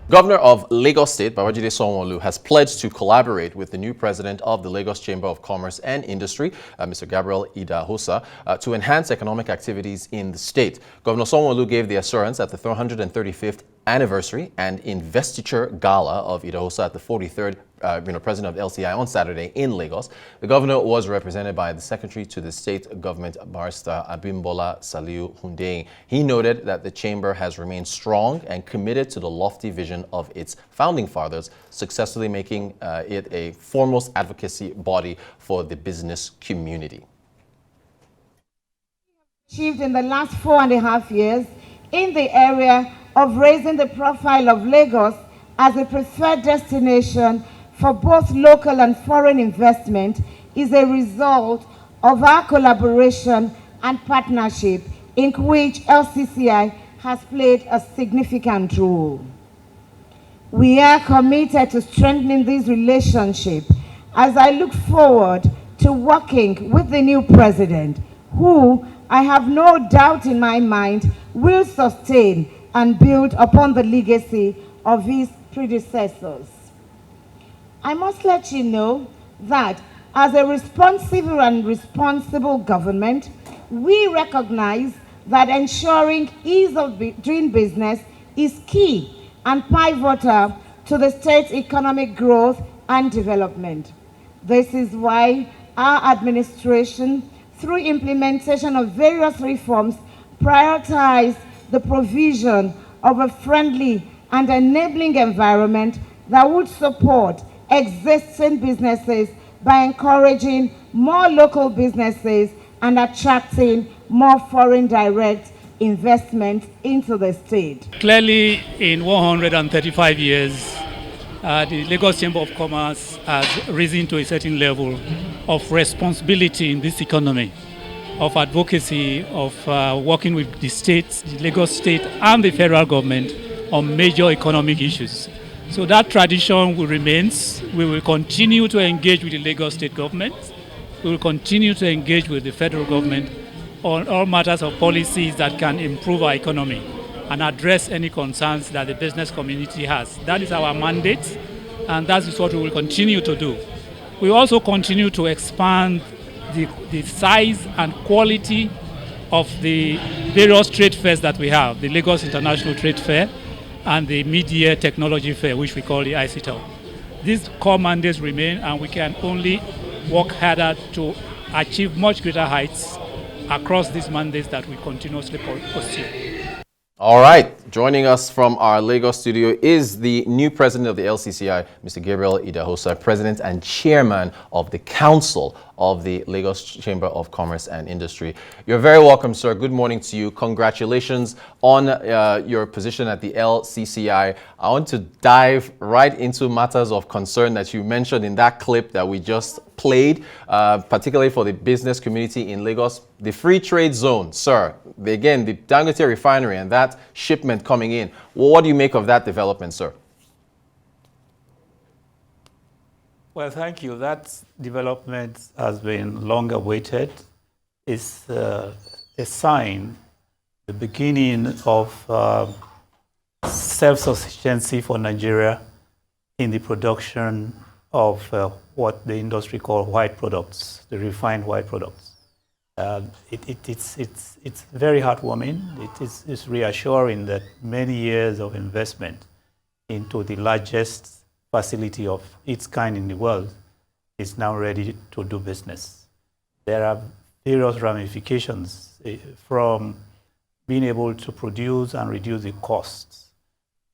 Governor of Lagos State, Babajide Sanwo-Olu, has pledged to collaborate with the new president of the Lagos Chamber of Commerce and Industry, Mr. Gabriel Idahosa, to enhance economic activities in the state. Governor Sanwo-Olu gave the assurance at the 335th anniversary and investiture gala of Idahosa at the 43rd president of LCCI on Saturday in Lagos. The governor was represented by the secretary to the state government, Barrister Abimbola Saliu Hundeyin. He noted that the chamber has remained strong and committed to the lofty vision of its founding fathers, successfully making it a foremost advocacy body for the business community. Achieved in the last 4.5 years in the area of raising the profile of Lagos as a preferred destination for both local and foreign investment is a result of our collaboration and partnership in which LCCI has played a significant role. We are committed to strengthening this relationship as I look forward to working with the new president, who I have no doubt in my mind will sustain and build upon the legacy of his predecessors. I must let you know that as a responsible government, we recognize that ensuring ease of doing business is key and pivotal to the state's economic growth and development. This is why our administration, through implementation of various reforms, prioritize the provision of a friendly and enabling environment that would support existing businesses by encouraging more local businesses and attracting more foreign direct investment into the state. Clearly, in 135 years, the Lagos Chamber of Commerce has risen to a certain level of responsibility in this economy, of advocacy, of working with the states, the Lagos state and the federal government on major economic issues. So that tradition will remain. We will continue to engage with the Lagos state government. We will continue to engage with the federal government on all matters of policies that can improve our economy and address any concerns that the business community has. That is our mandate, and that is what we will continue to do. We also continue to expand the size and quality of the various trade fairs that we have, the Lagos International Trade Fair and the Media Technology Fair, which we call the ICTEL. These core mandates remain, and we can only work harder to achieve much greater heights across these mandates that we continuously pursue. All right, joining us from our Lagos studio is the new president of the LCCI, Mr. Gabriel Idahosa, president and chairman of the Council of the Lagos Chamber of Commerce and Industry. You're very welcome, sir. Good morning to you. Congratulations on your position at the LCCI. I want to dive right into matters of concern that you mentioned in that clip that we just played, particularly for the business community in Lagos. The free trade zone, sir. Again, the Dangote refinery and that shipment coming in. Well, what do you make of that development, sir? Well, thank you. That development has been long awaited. It's a sign, the beginning of self-sufficiency for Nigeria in the production of what the industry call white products, the refined white products. It's very heartwarming. It's reassuring that many years of investment into the largest facility of its kind in the world is now ready to do business. There are various ramifications from being able to produce and reduce the costs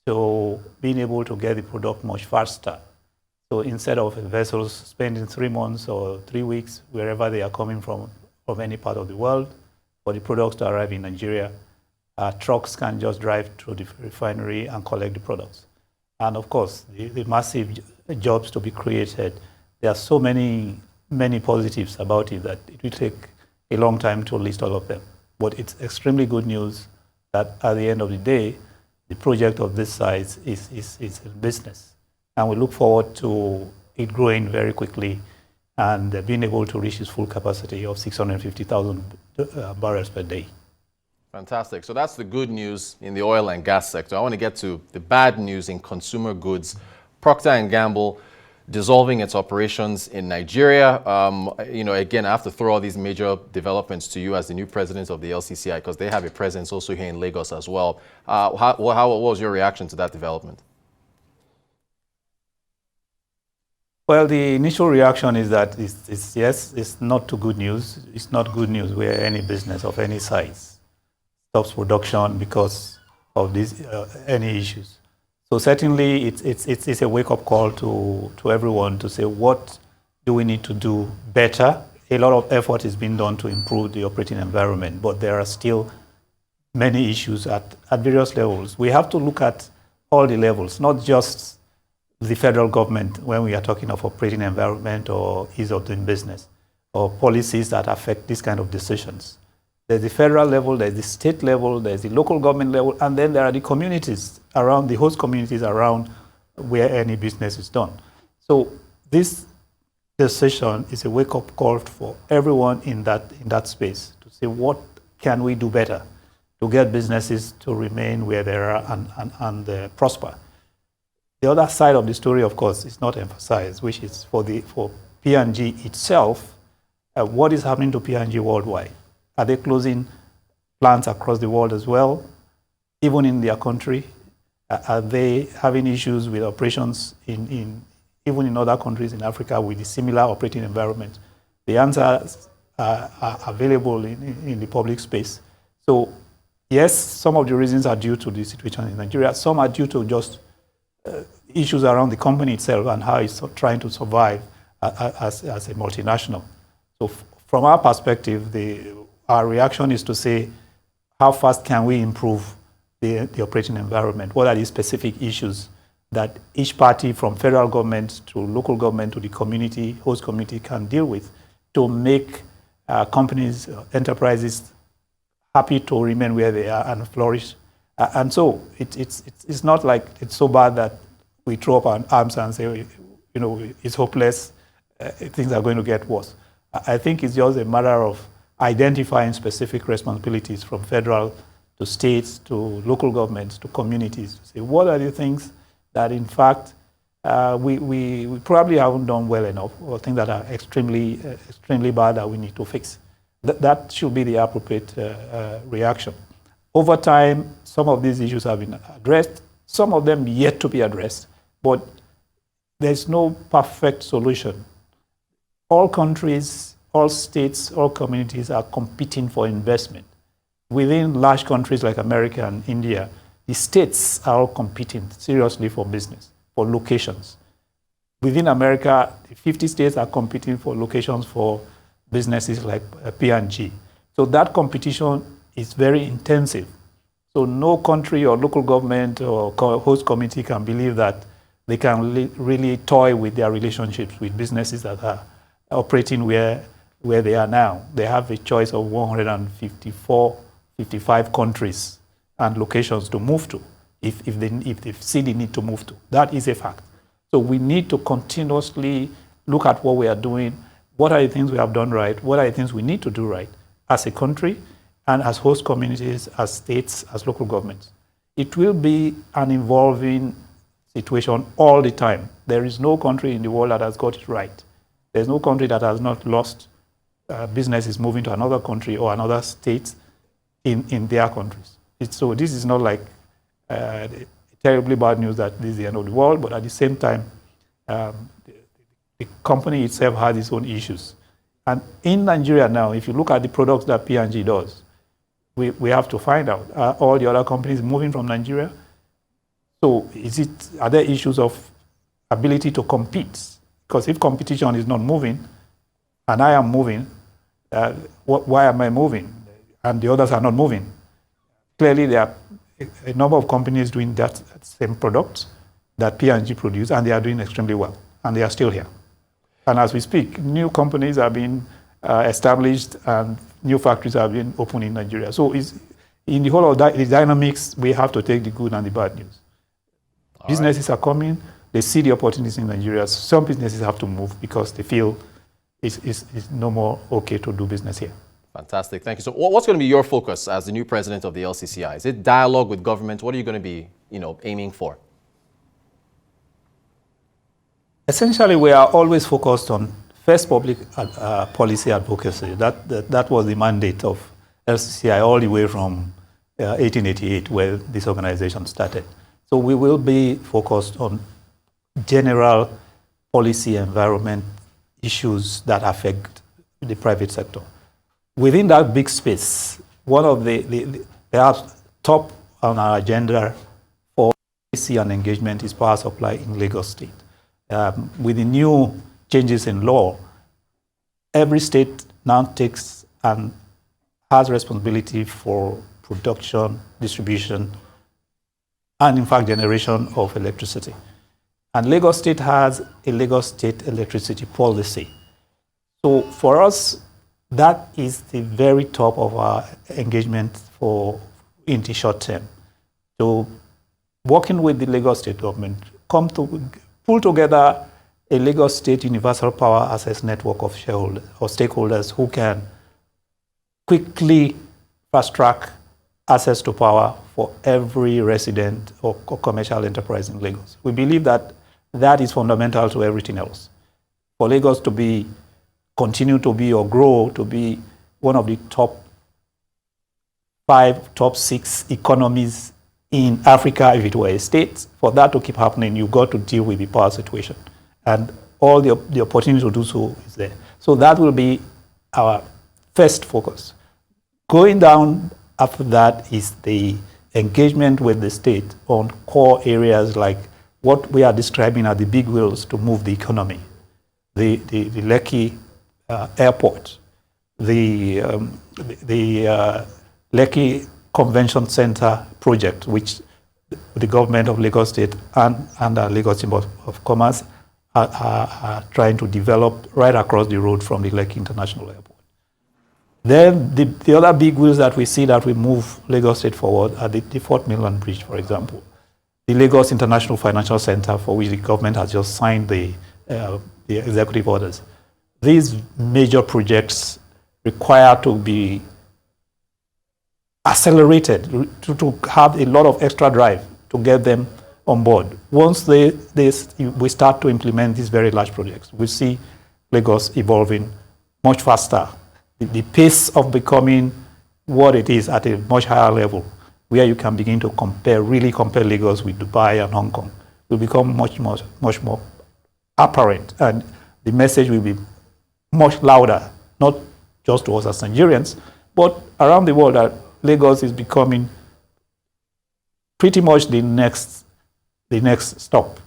to being able to get the product much faster. So instead of vessels spending 3 months or 3 weeks, wherever they are coming from any part of the world, for the products to arrive in Nigeria, trucks can just drive to the refinery and collect the products. And of course, the massive jobs to be created. There are so many positives about it that it will take a long time to list all of them. But it's extremely good news that at the end of the day, the project of this size is a business. And we look forward to it growing very quickly and being able to reach its full capacity of 650,000 barrels per day. Fantastic. So that's the good news in the oil and gas sector. I want to get to the bad news in consumer goods. Procter & Gamble dissolving its operations in Nigeria. Again, I have to throw all these major developments to you as the new president of the LCCI, because they have a presence also here in Lagos as well. What was your reaction to that development? Well, the initial reaction is that yes, it's not too good news. It's not good news where any business of any size stops production because of any issues. So certainly, it's a wake-up call to everyone to say, what do we need to do better? A lot of effort is being done to improve the operating environment, but there are still many issues at various levels. We have to look at all the levels, not just the federal government when we are talking of operating environment or ease of doing business or policies that affect these kind of decisions. There's the federal level, there's the state level, there's the local government level, and then there are the communities around, the host communities around where any business is done. So this decision is a wake-up call for everyone in that space to say, what can we do better to get businesses to remain where they are and prosper? The other side of the story, of course, is not emphasized, which is for P&G itself. What is happening to P&G worldwide? Are they closing plants across the world as well, even in their country? Are they having issues with operations even in other countries in Africa with a similar operating environment? The answers are available in the public space. So yes, some of the reasons are due to the situation in Nigeria. Some are due to just issues around the company itself and how it's trying to survive as a multinational. So from our perspective, our reaction is to say, how fast can we improve the operating environment? What are the specific issues that each party, from federal government to local government to the community, host community, can deal with to make companies, enterprises happy to remain where they are and flourish? And so it's not like it's so bad that we throw up our arms and say, it's hopeless, things are going to get worse. I think it's just a matter of identifying specific responsibilities from federal to states to local governments to communities to say, what are the things that in fact we probably haven't done well enough, or things that are extremely bad that we need to fix. That should be the appropriate reaction. Over time, some of these issues have been addressed, some of them yet to be addressed, but there's no perfect solution. All countries, all states, all communities are competing for investment. Within large countries like America and India, the states are all competing seriously for business, for locations. Within America, the 50 states are competing for locations for businesses like P&G. So that competition is very intensive. So no country or local government or host community can believe that they can really toy with their relationships with businesses that are operating where they are now. They have a choice of 55 countries and locations to move to if they see the need to move to. That is a fact. So we need to continuously look at what we are doing. What are the things we have done right? What are the things we need to do right as a country and as host communities, as states, as local governments? It will be an evolving situation all the time. There is no country in the world that has got it right. There's no country that has not lost businesses moving to another country or another state in their countries. So this is not like terribly bad news that this is the end of the world, but at the same time, the company itself has its own issues. And in Nigeria now, if you look at the products that P&G does, we have to find out, are all the other companies moving from Nigeria? So are there issues of ability to compete? Because if competition is not moving, and I am moving, why am I moving? And the others are not moving. Clearly, there are a number of companies doing that same product that P&G produce, and they are doing extremely well, and they are still here. And as we speak, new companies are being established, and new factories are being opened in Nigeria. So in the whole of the dynamics, we have to take the good and the bad news. Businesses are coming, they see the opportunities in Nigeria. Some businesses have to move because they feel it's no more okay to do business here. Fantastic. Thank you. So what's going to be your focus as the new president of the LCCI? Is it dialogue with government? What are you going to be, aiming for? Essentially, we are always focused on first public policy advocacy. That was the mandate of LCCI all the way from 1888, where this organization started. So we will be focused on general policy environment issues that affect the private sector. Within that big space, one of the perhaps top on our agenda for policy and engagement is power supply in Lagos State. With the new changes in law, every state now takes and has responsibility for production, distribution, and in fact generation of electricity. And Lagos State has a Lagos State electricity policy. So for us, that is the very top of our engagement in the short term. So working with the Lagos State government, pull together a Lagos State universal power access network of shareholders or stakeholders who can quickly fast-track access to power for every resident or commercial enterprise in Lagos. We believe that that is fundamental to everything else. For Lagos to continue to be or grow to be one of the top 5, top 6 economies in Africa, if it were a state, for that to keep happening, you've got to deal with the power situation. And all the opportunity to do so is there. So that will be our first focus. Going down after that is the engagement with the state on core areas like what we are describing as the big wheels to move the economy. The Lekki airport, the Lekki Convention Center project, which the government of Lagos State and the Lagos Chamber of Commerce are trying to develop right across the road from the Lekki International Airport. Then the other big wheels that we see that we move Lagos State forward are the Fort Mainland Bridge, for example. The Lagos International Financial Center, for which the government has just signed the executive orders. These major projects require to be accelerated, to have a lot of extra drive to get them on board. Once we start to implement these very large projects, we see Lagos evolving much faster. The pace of becoming what it is at a much higher level, where you can begin to really compare Lagos with Dubai and Hong Kong, will become much more apparent, and the message will be much louder, not just to us as Nigerians, but around the world, that Lagos is becoming pretty much the next stop.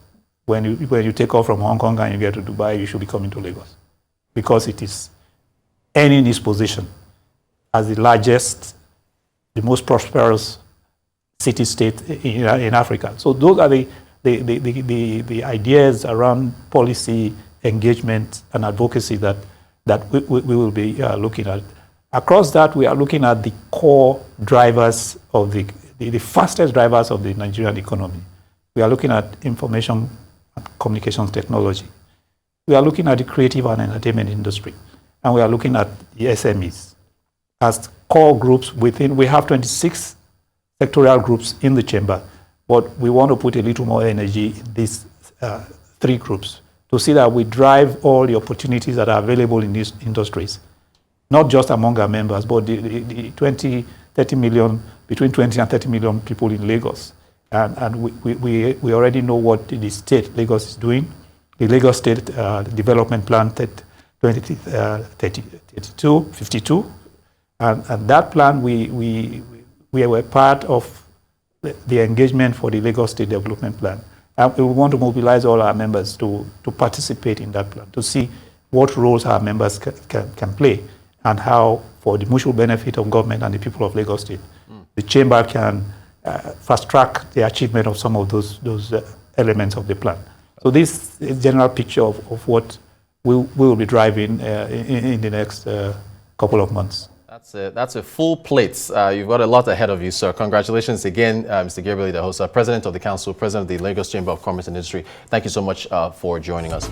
When you take off from Hong Kong and you get to Dubai, you should be coming to Lagos, because it is earning its position as the largest, the most prosperous city-state in Africa. So those are the ideas around policy engagement and advocacy that we will be looking at. Across that, we are looking at the core drivers of the fastest drivers of the Nigerian economy. We are looking at information and communications technology. We are looking at the creative and entertainment industry. And we are looking at the SMEs as core groups within. We have 26 sectorial groups in the chamber, but we want to put a little more energy in these 3 groups to see that we drive all the opportunities that are available in these industries, not just among our members, but the 30 million, between 20 and 30 million people in Lagos. And we already know what the state Lagos is doing. The Lagos State Development Plan 2032, and that plan, we were part of the engagement for the Lagos State Development Plan. And we want to mobilize all our members to participate in that plan, to see what roles our members can play, and how, for the mutual benefit of government and the people of Lagos State, the chamber can fast-track the achievement of some of those elements of the plan. So this is a general picture of what we will be driving in the next couple of months. That's a full plate. You've got a lot ahead of you, sir. Congratulations again, Mr. Gabriel Idahosa, President of the Council, President of the Lagos Chamber of Commerce and Industry. Thank you so much for joining us.